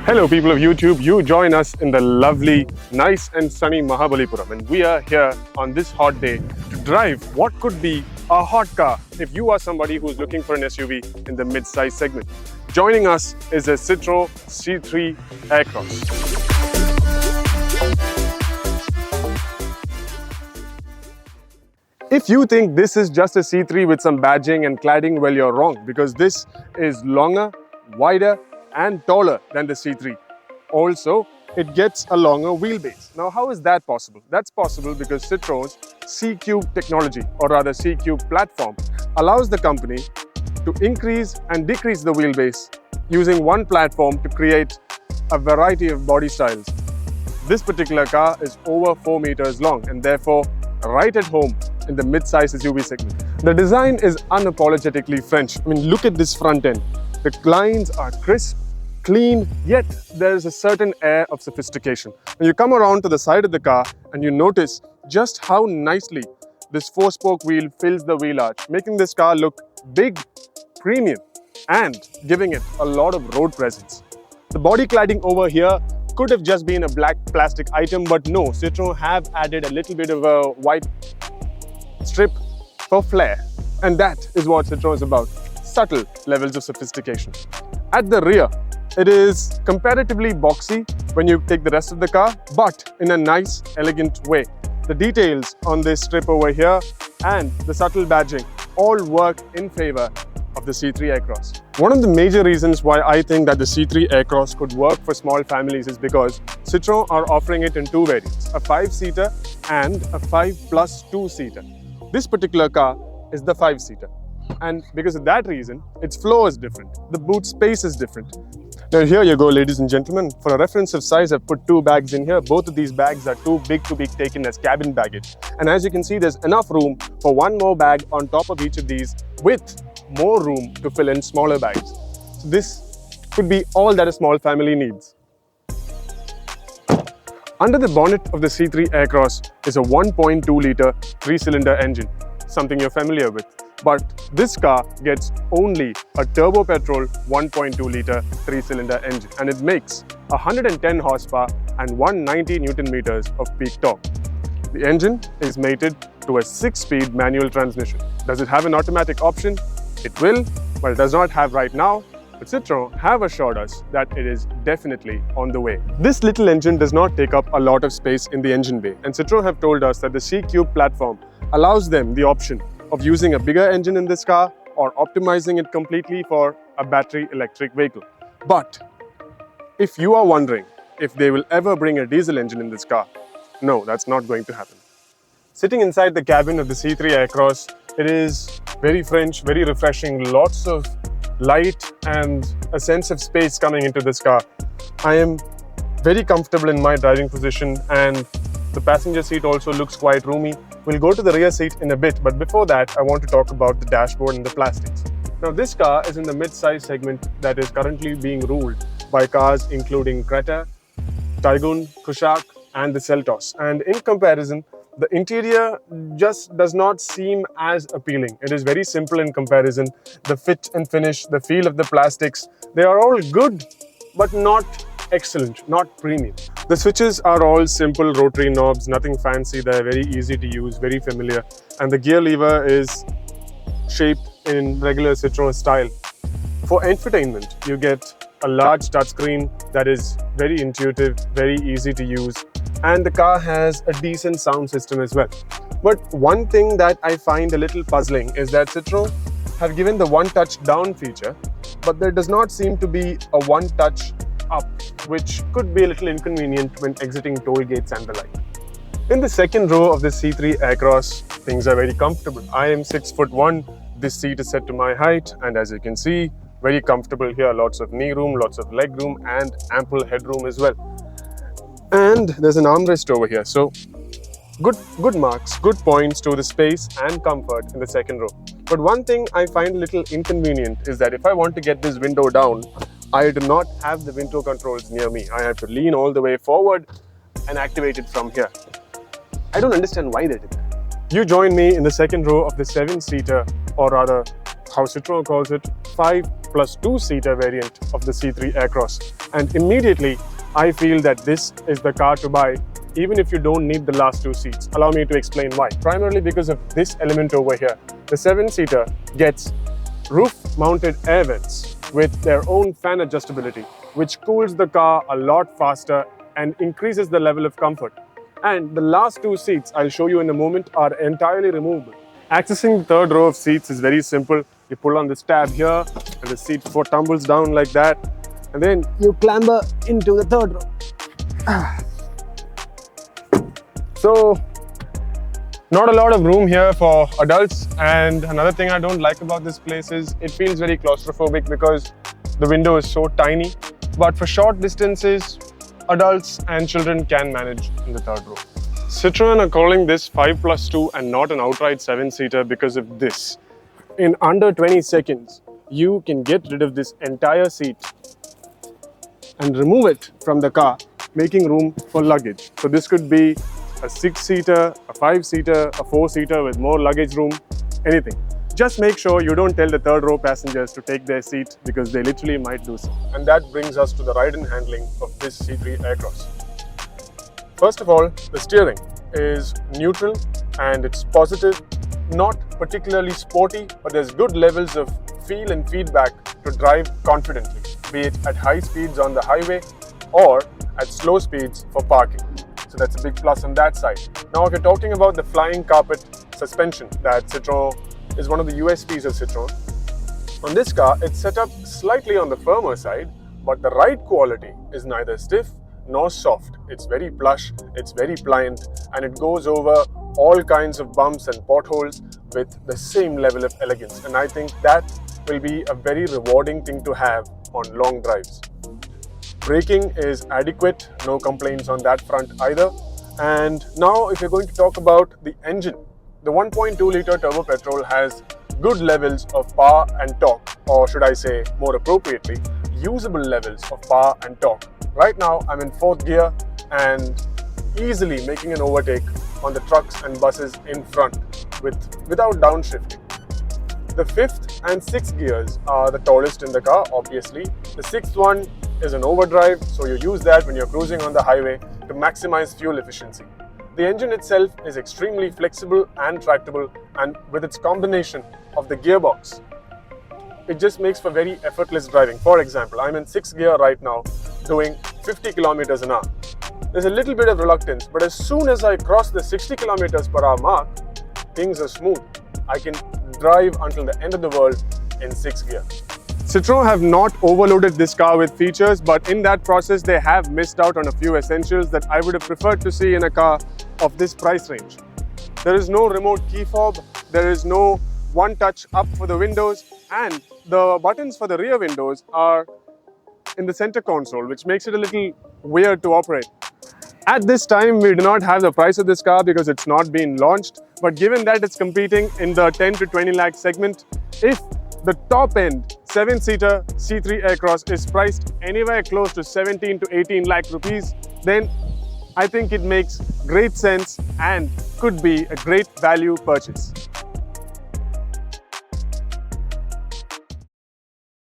Hello people of YouTube, you join us in the lovely, nice and sunny Mahabalipuram, and we are here on this hot day to drive what could be a hot car if you are somebody who's looking for an SUV in the mid-size segment. Joining us is a Citroën C3 Aircross. If you think this is just a C3 with some badging and cladding, well, you're wrong, because this is longer, wider and taller than the C3. Also, it gets a longer wheelbase. Now, how is that possible? That's possible because Citroën's C3 technology, or rather C3 platform, allows the company to increase and decrease the wheelbase using one platform to create a variety of body styles. This particular car is over 4 meters long and therefore right at home in the mid-size SUV segment. The design is unapologetically French. I mean, look at this front end. The lines are crisp, clean, yet there is a certain air of sophistication. When you come around to the side of the car and you notice just how nicely this 4-spoke wheel fills the wheel arch, making this car look big, premium, and giving it a lot of road presence. The body cladding over here could have just been a black plastic item, but no, Citroën have added a little bit of a white strip for flair. And that is what Citroën is about. Subtle levels of sophistication. At the rear, it is comparatively boxy when you take the rest of the car, but in a nice, elegant way. The details on this strip over here and the subtle badging all work in favor of the C3 Aircross. One of the major reasons why I think that the C3 Aircross could work for small families is because Citroën are offering it in two variants, a 5-seater and a 5+2-seater. This particular car is the 5-seater. And because of that reason, its floor is different. The boot space is different. Now here you go, ladies and gentlemen. For a reference of size, I've put 2 bags in here. Both of these bags are too big to be taken as cabin baggage. And as you can see, there's enough room for one more bag on top of each of these, with more room to fill in smaller bags. So this could be all that a small family needs. Under the bonnet of the C3 Aircross is a 1.2-litre 3-cylinder engine, something you're familiar with. But this car gets only a turbo petrol 1.2-litre 3-cylinder engine, and it makes 110 horsepower and 190 Newton meters of peak torque. The engine is mated to a 6-speed manual transmission. Does it have an automatic option? It will, but it does not have right now. But Citroën have assured us that it is definitely on the way. This little engine does not take up a lot of space in the engine bay, and Citroën have told us that the C3 platform allows them the option of using a bigger engine in this car or optimizing it completely for a battery electric vehicle. But if you are wondering if they will ever bring a diesel engine in this car, no, that's not going to happen. Sitting inside the cabin of the C3 Aircross, it is very French, very refreshing, lots of light and a sense of space coming into this car. I am very comfortable in my driving position, and the passenger seat also looks quite roomy. We'll go to the rear seat in a bit, but before that, I want to talk about the dashboard and the plastics. Now, this car is in the mid-size segment that is currently being ruled by cars including Creta, Taygun, Kushaq and the Seltos. And in comparison, the interior just does not seem as appealing. It is very simple in comparison. The fit and finish, the feel of the plastics, they are all good, but not excellent, not premium. The switches are all simple rotary knobs, nothing fancy. They're very easy to use, very familiar. And the gear lever is shaped in regular Citroën style. For entertainment, you get a large touchscreen that is very intuitive, very easy to use. And the car has a decent sound system as well. But one thing that I find a little puzzling is that Citroën have given the one-touch down feature, but there does not seem to be a one-touch up, which could be a little inconvenient when exiting toll gates and the like. In the second row of the C3 Aircross, things are very comfortable. I am 6'1". This seat is set to my height, and as you can see, very comfortable here. Lots of knee room, lots of leg room, and ample headroom as well. And there's an armrest over here, so good marks, good points to the space and comfort in the second row. But one thing I find a little inconvenient is that if I want to get this window down, I do not have the window controls near me. I have to lean all the way forward and activate it from here. I don't understand why they did that. You join me in the second row of the 7-seater, or rather how Citroën calls it, 5+2-seater variant of the C3 Aircross. And immediately, I feel that this is the car to buy even if you don't need the last two seats. Allow me to explain why. Primarily because of this element over here. The 7-seater gets roof-mounted air vents with their own fan adjustability, which cools the car a lot faster and increases the level of comfort. And the last two seats, I'll show you in a moment, are entirely removable. Accessing the third row of seats is very simple. You pull on this tab here and the seat tumbles down like that. And then you clamber into the third row. So, not a lot of room here for adults, and another thing I don't like about this place is it feels very claustrophobic because the window is so tiny. But for short distances, adults and children can manage in the third row. Citroën are calling this 5+2 and not an outright 7-seater because of this. In under 20 seconds, you can get rid of this entire seat and remove it from the car, making room for luggage. So this could be a 6-seater, a 5-seater, a 4-seater with more luggage room, anything. Just make sure you don't tell the third row passengers to take their seat because they literally might do so. And that brings us to the ride and handling of this C3 Aircross. First of all, the steering is neutral and it's positive, not particularly sporty, but there's good levels of feel and feedback to drive confidently, be it at high speeds on the highway or at slow speeds for parking. So that's a big plus on that side. Now, if you're talking about the flying carpet suspension that Citroën is one of the USPs of Citroën. On this car, it's set up slightly on the firmer side, but the ride quality is neither stiff nor soft. It's very plush, it's very pliant, and it goes over all kinds of bumps and potholes with the same level of elegance. And I think that will be a very rewarding thing to have on long drives. Braking is adequate, no complaints on that front either. And now if you're going to talk about the engine, the 1.2-litre turbo petrol has good levels of power and torque, or should I say more appropriately, usable levels of power and torque. Right now I'm in 4th gear and easily making an overtake on the trucks and buses in front without downshifting. The 5th and 6th gears are the tallest in the car, obviously. The 6th one is an overdrive, so you use that when you're cruising on the highway to maximize fuel efficiency. The engine itself is extremely flexible and tractable, and with its combination of the gearbox, it just makes for very effortless driving. For example, I'm in 6th gear right now, doing 50 kilometers an hour. There's a little bit of reluctance, but as soon as I cross the 60 kilometers per hour mark, things are smooth. I can drive until the end of the world in 6th gear. Citroën have not overloaded this car with features, but in that process they have missed out on a few essentials that I would have preferred to see in a car of this price range. There is no remote key fob, there is no one-touch up for the windows, and the buttons for the rear windows are in the center console, which makes it a little weird to operate. At this time, we do not have the price of this car because it's not been launched, but given that it's competing in the 10 to 20 lakh segment, if the top-end 7-seater C3 Aircross is priced anywhere close to 17 to 18 lakh rupees, then I think it makes great sense and could be a great value purchase.